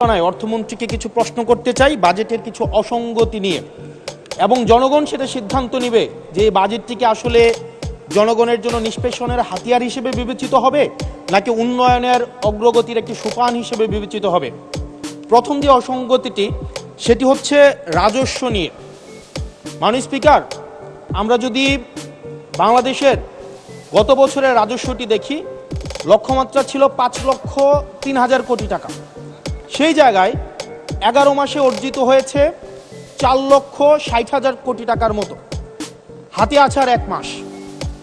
অর্থমন্ত্রীকে কিছু প্রশ্ন করতে চাই বাজেটের কিছু অসঙ্গতি নিয়ে, এবং জনগণ সেটা সিদ্ধান্ত নেবে যে এই বাজেটটিকে আসলে জনগণের জন্য নিষ্পেষণের হাতিয়ার হিসেবে বিবেচিত হবে নাকি উন্নয়নের অগ্রগতির একটি সোপান হিসেবে বিবেচিত হবে। প্রথম যে অসঙ্গতিটি সেটি হচ্ছে রাজস্ব নিয়ে। মাননীয় স্পিকার, আমরা যদি বাংলাদেশের গত বছরের রাজস্বটি দেখি, লক্ষ্যমাত্রা ছিল 5,03,000 কোটি টাকা। সেই জায়গায় 11 মাসে অর্জিত হয়েছে 4,60,000 কোটি টাকার মতো। হাতে আছে আর 1 মাস,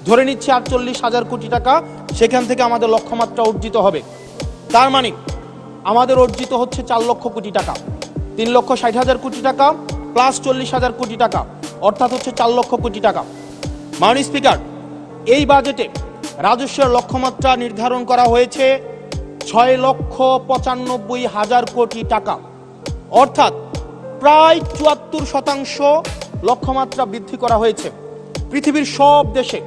ধরে নিচ্ছে 48,000 কোটি টাকা সেখান থেকে আমাদের লক্ষ্যমাত্রা অর্জিত হবে। তার মানে আমাদের অর্জিত হচ্ছে 4 লক্ষ কোটি টাকা, 3,60,000 কোটি টাকা প্লাস 40,000 কোটি টাকা, অর্থাৎ হচ্ছে 4 লক্ষ কোটি টাকা। মাননীয় স্পিকার, এই বাজেটে রাজস্বের লক্ষ্যমাত্রা নির্ধারণ করা হয়েছে 6,95,000 কোটি টাকা, অর্থাৎ প্রায় 74% লক্ষ্যমাত্রা বৃদ্ধি করা হয়েছে। পৃথিবীর সব দেশে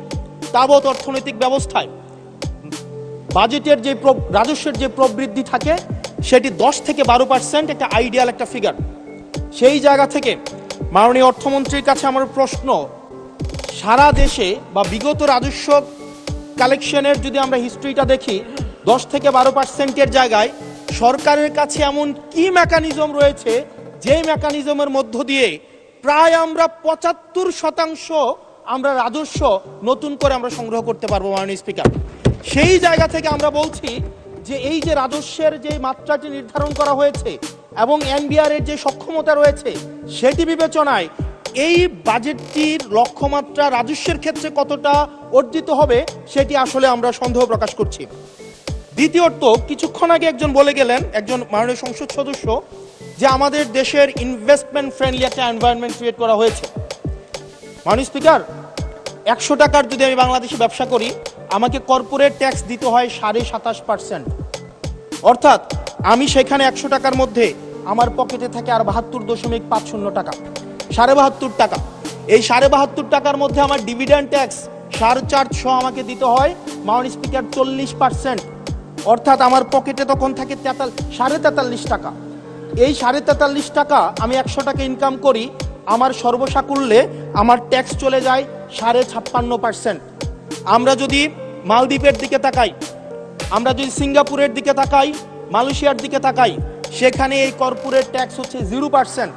তাবৎ অর্থনৈতিক ব্যবস্থায় বাজেটের যে রাজস্বের যে প্রবৃদ্ধি থাকে সেটি 10 থেকে 12%, একটা আইডিয়াল একটা ফিগার। সেই জায়গা থেকে মাননীয় অর্থমন্ত্রীর কাছে আমার প্রশ্ন, সারা দেশে বা বিগত রাজস্ব কালেকশনের যদি আমরা হিস্ট্রিটা দেখি, 10 থেকে 12%-এর জায়গায় সরকারের কাছে এমন কি মেকানিজম রয়েছে যে মেকানিজমের মধ্য দিয়ে প্রায় আমরা 75% আমরা রাজস্ব নতুন করে আমরা সংগ্রহ করতে পারবো। মাননীয় স্পিকার, সেই জায়গা থেকে আমরা বলছি যে এই যে রাজস্বের যে মাত্রাটি নির্ধারণ করা হয়েছে এবং এনবিআর এর যে সক্ষমতা রয়েছে সেটি বিবেচনায় এই বাজেটটির লক্ষ্যমাত্রা রাজস্বের ক্ষেত্রে কতটা অর্জিত হবে সেটি আসলে আমরা সন্দেহ প্রকাশ করছি। দ্বিতীয়ত, কিছুক্ষণ আগে একজন বলে গেলেন, একজন মাননীয় সংসদ সদস্য, যে আমাদের দেশের ইনভেস্টমেন্ট ফ্রেন্ডলি একটা এনভায়রনমেন্ট ক্রিয়েট করা হয়েছে। মাননীয় স্পিকার, 100 টাকার যদি আমি বাংলাদেশে ব্যবসা করি, আমাকে কর্পোরেট ট্যাক্স দিতে হয় 27.5%, অর্থাৎ আমি সেখানে 100 টাকার মধ্যে আমার পকেটে থাকে আর 72.50 টাকা, 72.5 টাকা। এই 72.5 টাকার মধ্যে আমার ডিভিডেন্ড ট্যাক্স 4.5 আমাকে দিতে হয় মাননীয় স্পিকার 40%, অর্থাৎ আমার পকেটে তখন থাকে 43.5 টাকা। এই 43.5 টাকা আমি 100 টাকা ইনকাম করি, আমার সর্বসাকুল্যে আমার ট্যাক্স চলে যায় 56.5%। আমরা যদি মালদ্বীপের দিকে তাকাই, আমরা যদি সিঙ্গাপুরের দিকে তাকাই, মালয়েশিয়ার দিকে তাকাই, সেখানে এই কর্পোরেট ট্যাক্স হচ্ছে 0%।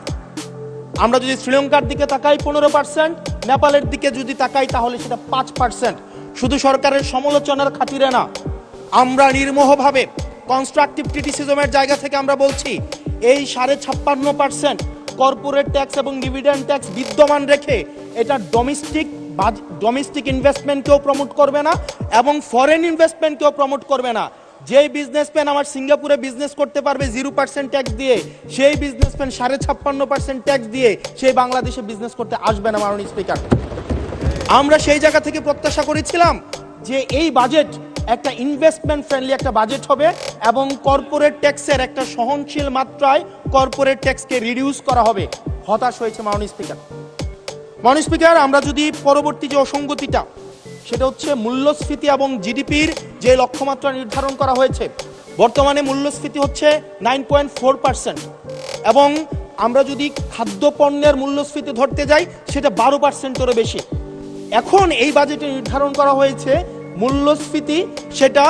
আমরা যদি শ্রীলঙ্কার দিকে তাকাই 15%, নেপালের দিকে যদি তাকাই তাহলে সেটা 5%। শুধু সরকারের সমালোচনার খাতিরে না, আমরা নির্মোহভাবে কনস্ট্রাকটিভ ক্রিটিসিজমের জায়গা থেকে আমরা বলছি এই 56.5% কর্পোরেট ট্যাক্স এবং ডিভিডেন্ড ট্যাক্স বিদ্যমান রেখে এটা ডোমেস্টিক ইনভেস্টমেন্টকেও প্রমোট করবে না এবং ফরেন ইনভেস্টমেন্টকেও প্রমোট করবে না। যেই বিজনেসম্যান আমার সিঙ্গাপুরে বিজনেস করতে পারবে 0% ট্যাক্স দিয়ে, সেই বিজনেসম্যান 56.5% ট্যাক্স দিয়ে সেই বাংলাদেশে বিজনেস করতে আসবে না। মাননীয় স্পিকার, আমরা সেই জায়গা থেকে প্রত্যাশা করেছিলাম যে এই বাজেট একটা ইনভেস্টমেন্ট ফ্রেন্ডলি একটা বাজেট হবে এবং কর্পোরেট ট্যাক্সের একটা সহনশীল মাত্রায় কর্পোরেট ট্যাক্সকে রিডিউস করা হবে। হতাশ হয়েছে মাননীয় স্পিকার। মাননীয় স্পিকার, আমরা যদি পরবর্তী যে অসঙ্গতিটা, সেটা হচ্ছে মূল্যস্ফীতি এবং জিডিপির যে লক্ষ্যমাত্রা নির্ধারণ করা হয়েছে। বর্তমানে মূল্যস্ফীতি হচ্ছে 9.4% এবং আমরা যদি খাদ্যপণ্যের মূল্যস্ফীতি ধরতে যাই সেটা 12%-এরও বেশি। এখন এই বাজেটে নির্ধারণ করা হয়েছে মূল্যস্ফীতি সেটা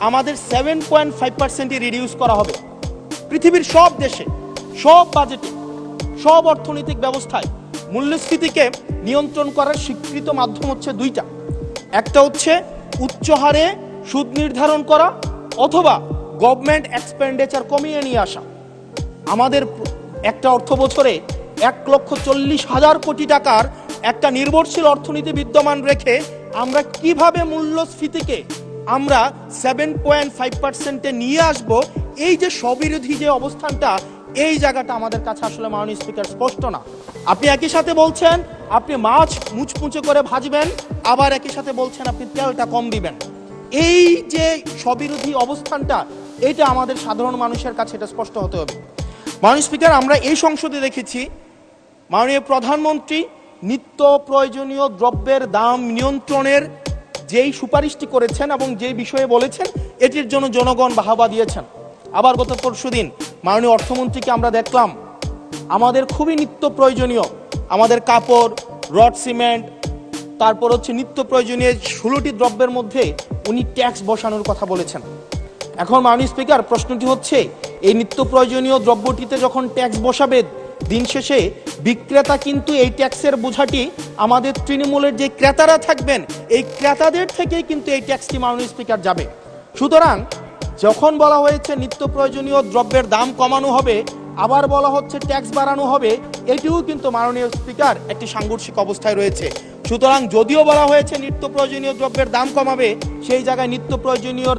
আমাদের 7.5%-এ রিডিউস করা হবে। পৃথিবীর সব দেশে, সব বাজেটে, সব অর্থনৈতিক ব্যবস্থায় মূল্যস্ফীতিকে নিয়ন্ত্রণ করার স্বীকৃত মাধ্যম হচ্ছে দুইটা। একটা হচ্ছে উচ্চ হারে সুদ নির্ধারণ করা অথবা গভর্নমেন্ট এক্সপেন্ডিচার কমিয়ে নিয়ে আসা। আমাদের একটা অর্থ বছরে 1,40,000 কোটি টাকার একটা নির্ভরশীল অর্থনীতি বিদ্যমান রেখে আমরা কিভাবে মূল্যস্ফীতিকে আমরা 7.5%-এ নিয়ে আসব, এই যে স্ববিরোধী যে অবস্থানটা, এই জায়গাটা আমাদের কাছে আসলে মাননীয় স্পিকার স্পষ্ট না। আপনি একই সাথে বলছেন আপনি মাছ মুচমুচে করে ভাজবেন, আবার একই সাথে বলছেন আপনি তেলটা কম দিবেন। এই যে স্ববিরোধী অবস্থানটা, এটা আমাদের সাধারণ মানুষের কাছে এটা স্পষ্ট হতে হবে। মাননীয় স্পিকার, আমরা এই সংসদে দেখেছি মাননীয় প্রধানমন্ত্রী নিত্য প্রয়োজনীয় দ্রব্যের দাম নিয়ন্ত্রণের যেই সুপারিশটি করেছেন এবং যেই বিষয়ে বলেছেন, এটির জন্য জনগণ বাহবা দিয়েছেন। আবার গত পরশুদিন মাননীয় অর্থমন্ত্রীকে আমরা দেখলাম আমাদের খুবই নিত্য প্রয়োজনীয় আমাদের কাপড়, রড সিমেন্ট, তারপর হচ্ছে নিত্য প্রয়োজনীয় 16টি দ্রব্যের মধ্যে উনি ট্যাক্স বসানোর কথা বলেছেন। এখন মাননীয় স্পিকার, প্রশ্নটি হচ্ছে এই নিত্য প্রয়োজনীয় দ্রব্যটিতে যখন ট্যাক্স বসাবে, দিন শেষে বিক্রেতা কিন্তু এই ট্যাক্সের বোঝাটি আমাদের তৃণমূলের যে ক্রেতারা থাকবেন এই ক্রেতাদের থেকেই কিন্তু এই ট্যাক্সটি মাননীয় স্পিকার যাবে। সুতরাং যখন বলা হয়েছে নিত্য প্রয়োজনীয় দ্রব্যের দাম কমানো হবে, আবার বলা হচ্ছে ট্যাক্স বাড়ানো হবে, এটিও কিন্তু মাননীয় স্পিকার একটি সাংঘর্ষিক অবস্থায় রয়েছে। সুতরাং যদিও বলা হয়েছে নিত্য প্রয়োজনীয় দ্রব্যের দাম কমাবে, সেই জায়গায় নিত্য প্রয়োজনীয়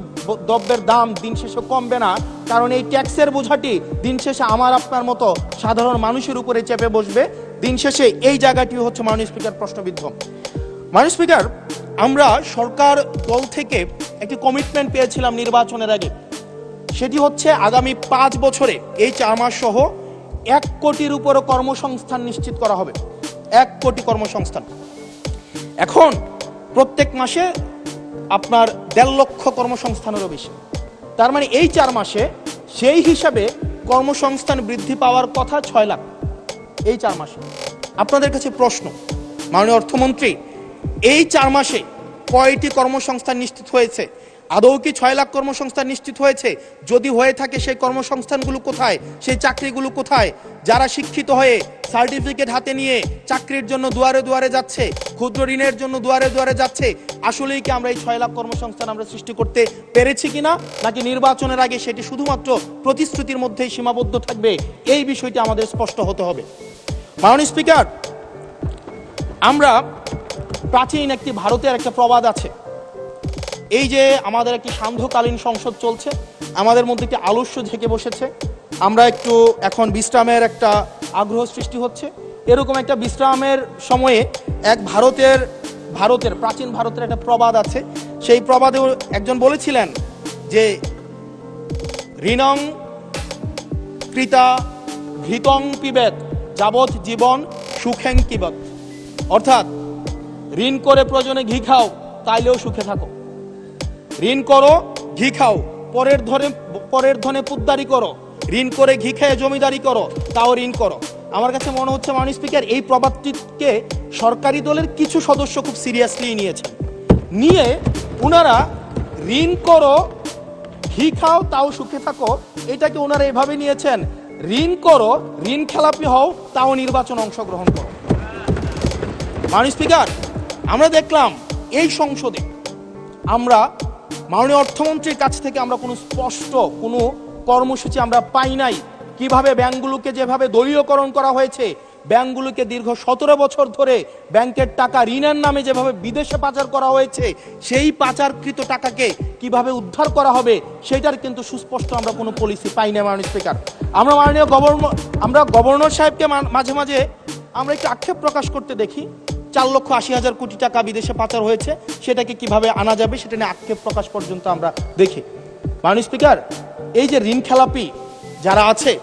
দ্রব্যের দাম দিন শেষে কমবে না, কারণ এই ট্যাক্সের বোঝাটি দিন শেষে আমার আপনার মতো সাধারণ মানুষের উপরে চেপে বসবে। দিন শেষে এই জায়গাটি হচ্ছে মাননীয় স্পিকার প্রশ্নবিদ্ধ। মাননীয় স্পিকার, আমরা সরকার দল থেকে একটি কমিটমেন্ট পেয়েছিলাম নির্বাচনের আগে, সেটি হচ্ছে আগামী 5 বছরে এই 4 মাস সহ 1 কোটির উপরে কর্মসংস্থান নিশ্চিত করা হবে। 1 কোটি কর্মসংস্থান। এখন প্রত্যেক মাসে আপনার 1.5 লক্ষ কর্মসংস্থানেরও বেশি। তার মানে এই 4 মাসে সেই হিসাবে কর্মসংস্থান বৃদ্ধি পাওয়ার কথা 6 লাখ এই 4 মাসে। আপনাদের কাছে প্রশ্ন, মাননীয় অর্থমন্ত্রী, এই 4 মাসে কয়টি কর্মসংস্থান নিশ্চিত হয়েছে? আদৌ কি 6 লাখ কর্মসংস্থান নিশ্চিত হয়েছে? যদি হয়ে থাকে সেই কর্মসংস্থানগুলো কোথায়? সেই চাকরিগুলো কোথায়? যারা শিক্ষিত হয়ে সার্টিফিকেট হাতে নিয়ে চাকরির জন্য দুয়ারে দুয়ারে যাচ্ছে, ক্ষুদ্র ঋণের জন্য দুয়ারে দুয়ারে যাচ্ছে, আসলেই কি আমরা এই 6 লাখ কর্মসংস্থান আমরা সৃষ্টি করতে পেরেছি কিনা, নাকি নির্বাচনের আগে সেটি শুধুমাত্র প্রতিশ্রুতির মধ্যেই সীমাবদ্ধ থাকবে? এই বিষয়টি আমাদের স্পষ্ট হতে হবে। মাননীয় স্পিকার, আমরা প্রাচীন একটি ভারতের একটা প্রবাদ আছে, এই যে আমাদের একটি সান্ধ্যকালীন সংসদ চলছে, আমাদের মধ্যে একটি আলস্য ঝেঁকে বসেছে, আমরা একটু এখন বিশ্রামের একটা আগ্রহ সৃষ্টি হচ্ছে। এরকম একটা বিশ্রামের সময়ে এক ভারতের প্রাচীন ভারতের একটা প্রবাদ আছে। সেই প্রবাদে একজন বলেছিলেন যে ঋণং কৃতা ঘৃতং পিবেত যাবৎ জীবন সুখেং কিবত। অর্থাৎ ঋণ করে প্রয়োজনে ঘি খাও, তাইলেও সুখে থাকো। ঋণ করো, ঘি খাও, পরের ধনে পুদ্দারি করো, ঋণ করে ঘি খেয়ে জমিদারি করো, তাও ঋণ করো। আমার কাছে মনে হচ্ছে মাননীয় স্পিকার, এই প্রবাদটিকে সরকারি দলের কিছু সদস্য খুব সিরিয়াসলি নিয়ে ওনারা ঋণ করো, ঘি খাও, তাও সুখে থাকো, এটাকে ওনারা এভাবে নিয়েছেন, ঋণ করো, ঋণ খেলাপি হও, তাও নির্বাচন অংশগ্রহণ করো। মাননীয় স্পিকার, আমরা দেখলাম এই সংসদে আমরা মাননীয় অর্থমন্ত্রীর কাছ থেকে আমরা কোনো স্পষ্ট কোনো কর্মসূচি আমরা পাই নাই। কিভাবে ব্যাংকগুলোকে যেভাবে দলীয়করণ করা হয়েছে, ব্যাংকগুলোকে দীর্ঘ 17 বছর ধরে ব্যাংকের টাকা ঋণের নামে যেভাবে বিদেশে পাচার করা হয়েছে, সেই পাচারকৃত টাকাকে কিভাবে উদ্ধার করা হবে সেটার কিন্তু সুস্পষ্ট আমরা কোনো পলিসি পাই না। মাননীয় স্পিকার, আমরা গভর্নর সাহেবকে মাঝে মাঝে আমরা একটু আক্ষেপ প্রকাশ করতে দেখি, 4,80,000 কোটি টাকা বিদেশে পাচার হয়েছে, সেটাকে কিভাবে আনা যাবে সেটা নিয়ে আক্ষেপ প্রকাশ পর্যন্ত আমরা দেখি। মাননীয় স্পিকার, এই যে ঋণ খেলাপি যারা আছে,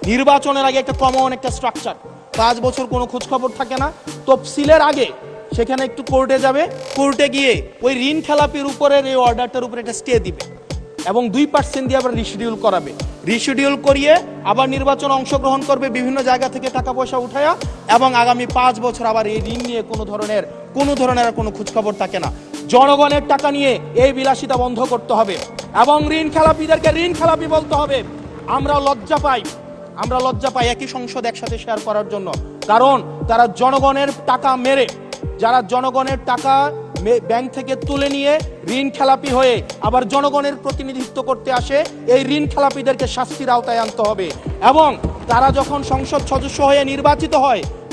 নির্বাচনের আগে একটা কমন একটা স্ট্রাকচার, 5 বছর কোনো খোঁজখবর থাকে না, তফসিলের আগে সেখানে একটু কোর্টে যাবে, কোর্টে গিয়ে ওই ঋণ খেলাপির উপরের এই অর্ডারটার উপরে একটা স্টে দিবে এবং 2% দিয়ে আবার রিশিডিউল করাবে। রিশিডিউল করিয়ে আবার নির্বাচন অংশগ্রহণ করবে বিভিন্ন জায়গা থেকে টাকা পয়সা উঠায়া, এবং আগামী 5 বছর আবার এই ঋণ নিয়ে কোনো ধরনের আর কোনো খোঁজখবর থাকে না। জনগণের টাকা নিয়ে এই বিলাসিতা বন্ধ করতে হবে এবং ঋণ খেলাপিদেরকে ঋণ খেলাপি বলতে হবে। আমরা লজ্জা পাই একই সংসদ একসাথে শেয়ার করার জন্য, কারণ তারা জনগণের টাকা মেরে, যারা জনগণের টাকা ব্যাংক থেকে তুলে নিয়ে ঋণ খেলাপি হয়ে আবার জনগণের প্রতিনিধিত্ব করতে আসে, এই ঋণ খেলাপিদেরকে শাস্তির আওতায় আনতে হবে। এবং তারা যখন সংসদ সদস্য হয়ে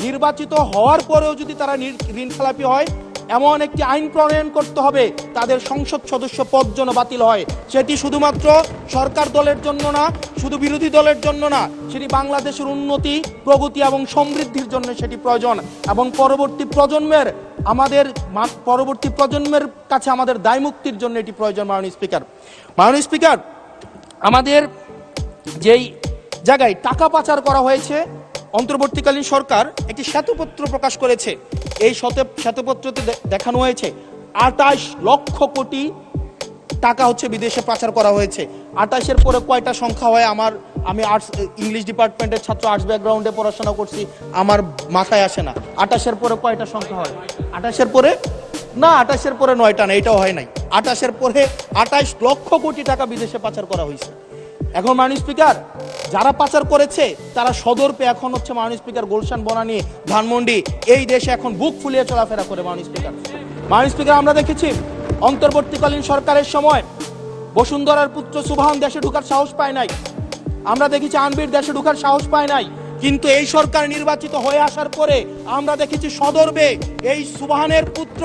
নির্বাচিত হওয়ার পরেও যদি তারা ঋণ খেলাপি হয়, এমন একটি আইন প্রণয়ন করতে হবে তাদের সংসদ সদস্য পদ যেন বাতিল হয়। সেটি শুধুমাত্র সরকার দলের জন্য না, শুধু বিরোধী দলের জন্য না, সেটি বাংলাদেশের উন্নতি, প্রগতি এবং সমৃদ্ধির জন্য সেটি প্রয়োজন, এবং পরবর্তী প্রজন্মের কাছে আমাদের দায় মুক্তির জন্য এটি প্রয়োজন। মাননীয় স্পিকার, আমাদের যেই জায়গায় টাকা পাচার করা হয়েছে, অন্তর্বর্তীকালীন সরকার একটি শ্বেতপত্র প্রকাশ করেছে। এই শ্বেতপত্রতে দেখানো হয়েছে 28 লক্ষ কোটি টাকা হচ্ছে বিদেশে পাচার করা হয়েছে। 28-এর পরে কয়টা সংখ্যা হয় আমি আর্টস ইংলিশ ডিপার্টমেন্টের ছাত্র, আর্টস ব্যাকগ্রাউন্ডে পড়াশোনা করছি, আমার মাথায় আসে না। 28-এর পরে কয়টা সংখ্যা হয়? 28-এর পরে না, 28-এর পরে 9টা না, এটাও হয় নাই। 28-এর পরে 28 লক্ষ কোটি টাকা বিদেশে পাচার করা হয়েছে। এখন মাননীয় স্পিকার, যারা পাচার করেছে তারা সদর্পে এখন হচ্ছে মাননীয় স্পিকার গুলশান, বনানী, ধানমন্ডি এই দেশে এখন বুক ফুলিয়ে চলাফেরা করে। মাননীয় স্পিকার, আমরা দেখেছি অন্তর্বর্তীকালীন সরকারের সময় বসুন্ধরার পুত্র সুবহান দেশে ঢোকার সাহস পায় নাই, আমরা দেখেছি আনবির দেশে ঢোকার সাহস পায় নাই। কিন্তু এই সরকার নির্বাচিত হয়ে আসার পরে আমরা দেখেছি সদর্পে এই সুবহানের পুত্র,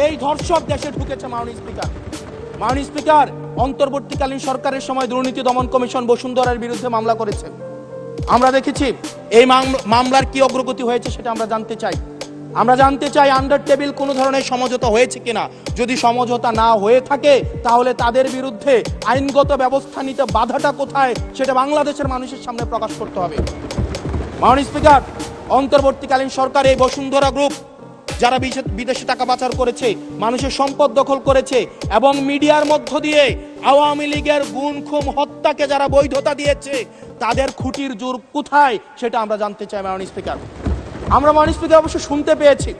এই ধর্ষক দেশে ঢুকেছে। মাননীয় স্পিকার, অন্তর্বর্তীকালীন সরকারের সময় দুর্নীতি দমন কমিশন বসুন্ধরার বিরুদ্ধে মামলা করেছে। আমরা দেখেছি এই মামলার কি অগ্রগতি হয়েছে সেটা আমরা জানতে চাই আন্ডার টেবিল কোনো ধরনের সমঝোতা হয়েছে কিনা। যদি সমঝোতা না হয়ে থাকে তাহলে তাদের বিরুদ্ধে আইনগত ব্যবস্থা নিতে বাধাটা কোথায় সেটা বাংলাদেশের মানুষের সামনে প্রকাশ করতে হবে। মাননীয় স্পিকার, অন্তর্বর্তীকালীন সরকার এই বসুন্ধরা গ্রুপ যারা বিদেশে টাকা পাচার করেছে, মানুষের সম্পদ দখল করেছে এবং মিডিয়ার মধ্য দিয়ে আওয়ামী লীগের গুম খুন হত্যাকে যারা বৈধতা দিয়েছে তাদের খুঁটির জোর কোথায় সেটা আমরা জানতে চাই। মাননীয় স্পিকার, আমরা মাননীয় স্পিকার অবশ্য শুনতে পেয়েছি,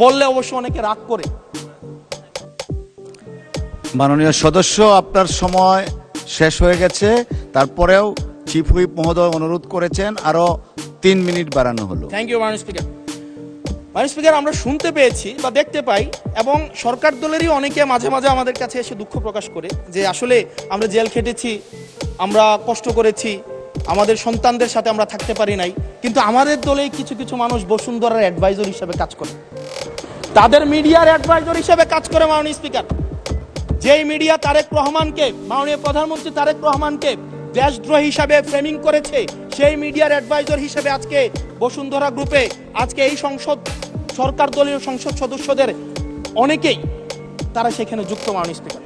বললে অবশ্য অনেকে রাগ করে। মাননীয় সদস্য, আপনার সময় শেষ হয়ে গেছে, তারপরেও চিফ হুইপ মহোদয় অনুরোধ করেছেন আরো 3 মিনিট বাড়ানো হলো। থ্যাংক ইউ মাননীয় স্পিকার। মাননীয় স্পিকার, আমরা শুনতে পেয়েছি বা দেখতে পাই এবং সরকার দলেরই অনেকে মাঝে মাঝে আমাদের কাছে এসে দুঃখ প্রকাশ করে যে আসলে আমরা জেল খেটেছি, আমরা কষ্ট করেছি, আমাদের সন্তানদের সাথে আমরা থাকতে পারি নাই, কিন্তু আমাদের দলে কিছু কিছু মানুষ বসুন্ধরার অ্যাডভাইজর হিসেবে কাজ করে, তাদের মিডিয়ার অ্যাডভাইজর হিসেবে কাজ করে। মাননীয় স্পিকার, যেই মিডিয়া তারেক রহমানকে, মাননীয় প্রধানমন্ত্রী তারেক রহমানকে দেশদ্রোহী হিসাবে ফ্রেমিং করেছে, সেই মিডিয়ার অ্যাডভাইজর হিসেবে আজকে বসুন্ধরা গ্রুপে আজকে এই সরকার দলীয় সংসদ সদস্যদের অনেকেই তারা সেখানে যুক্ত। মাননীয় স্পিকার,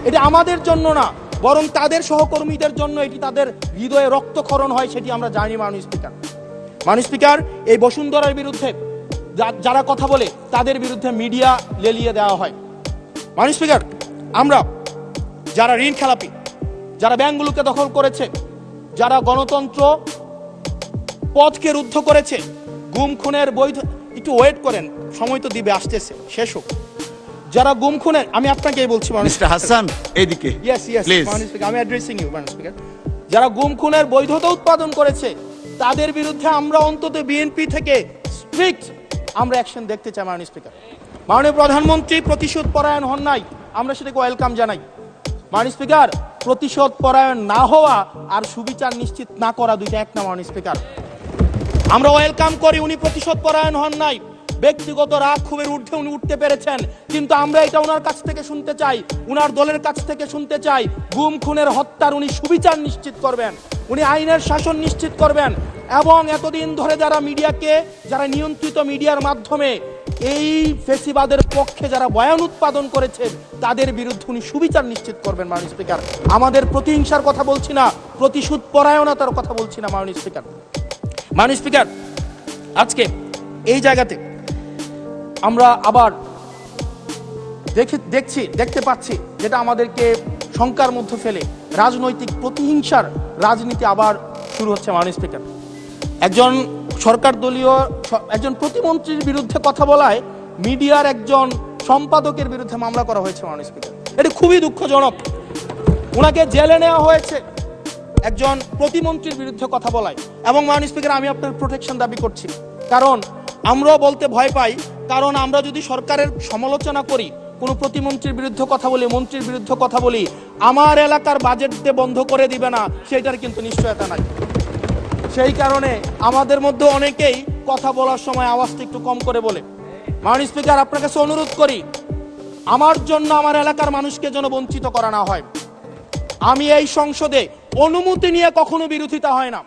এটা আমাদের জন্য না, বরং তাদের সহকর্মীদের জন্য এটি তাদের হৃদয়ে রক্তক্ষরণ হয়, সেটি আমরা জানি। মাননীয় স্পিকার, এই বসুন্ধরার বিরুদ্ধে যারা কথা বলে তাদের বিরুদ্ধে মিডিয়া লেলিয়ে দেওয়া হয়। মাননীয় স্পিকার, আমরা যারা ঋণ খেলাপি, যারা ব্যাংকগুলোকে দখল করেছে, যারা গণতন্ত্র পথকে রুদ্ধ করেছে, গুম খুনের বৈধ, একটু ওয়েট করেন, সময় তো দিবে, আসতেছে, শেষ হোক। যারা গুম খুনের, আমি আপনাকেই বলছি মিস্টার হাসান, এইদিকে। ইয়েস মাননীয় স্পিকার, আমি অ্যাড্রেসিং ইউ মাননীয় স্পিকার। যারা গুম খুনের বৈধতা উৎপাদন করেছে তাদের বিরুদ্ধে আমরা অন্তত বিএনপি থেকে স্ট্রিক্ট আমরা অ্যাকশন দেখতে চাই। মাননীয় স্পিকার, মাননীয় প্রধানমন্ত্রী প্রতিশোধ পরায়ণ হন নাই, আমরা সেটাকে ওয়েলকাম জানাই। মাননীয় স্পিকার, প্রতিশোধ পরায়ণ না হওয়া আর সুবিচার নিশ্চিত না করা দুইটা এক না। মাননীয় স্পিকার, আমরা ওয়েলকাম করি উনি প্রতিশোধ পরায়ণ হন নাই, ব্যক্তিগত রাগ ক্ষোভের ঊর্ধ্বে উনি উঠতে পেরেছেন, কিন্তু আমরা এটা ওনার কাছ থেকে শুনতে চাই, উনার দলের কাছ থেকে শুনতে চাই গুম খুনের হত্যার উনি সুবিচার নিশ্চিত করবেন, উনি আইনের শাসন নিশ্চিত করবেন এবং এতদিন ধরে যারা নিয়ন্ত্রিত মিডিয়ার মাধ্যমে এই ফেসিবাদের পক্ষে যারা বয়ান উৎপাদন করেছেন তাদের বিরুদ্ধে উনি সুবিচার নিশ্চিত করবেন। মাননীয় স্পিকার, আমাদের প্রতিহিংসার কথা বলছি না, প্রতিশোধ পরায়ণতার কথা বলছি না। মাননীয় স্পিকার, আজকে এই জায়গাতে আমরা আবার দেখতে পাচ্ছি যেটা আমাদেরকে শঙ্কার মধ্যে ফেলে, রাজনৈতিক প্রতিহিংসার রাজনীতি আবার শুরু হচ্ছে। মাননীয় স্পিকার, একজন সরকার দলীয় একজন প্রতিমন্ত্রীর বিরুদ্ধে কথা বলায় মিডিয়ার একজন সম্পাদকের বিরুদ্ধে মামলা করা হয়েছে। মাননীয় স্পিকার, এটি খুবই দুঃখজনক। ওনাকে জেলে নেওয়া হয়েছে একজন প্রতিমন্ত্রীর বিরুদ্ধে কথা বলায়। এবং মাননীয় স্পিকার, আমি আপনার প্রোটেকশন দাবি করছি, কারণ আমরাও বলতে ভয় পাই, কারণ আমরা যদি সরকারের সমালোচনা করি, কোনো প্রতিমন্ত্রীর বিরুদ্ধে কথা বলি, মন্ত্রীর বিরুদ্ধে কথা বলি, আমার এলাকার বাজেট দিয়ে বন্ধ করে দিবে না সেটার কিন্তু নিশ্চয়তা নাই। সেই কারণে আমাদের মধ্যে অনেকেই কথা বলার সময় আওয়াজটা একটু কম করে বলে। মাননীয় স্পিকার, আপনার কাছে অনুরোধ করি, আমার জন্য আমার এলাকার মানুষকে যেন বঞ্চিত করা না হয়। আমি এই সংসদে অনুমতি নিয়ে কখনো বিরোধিতা হয় না।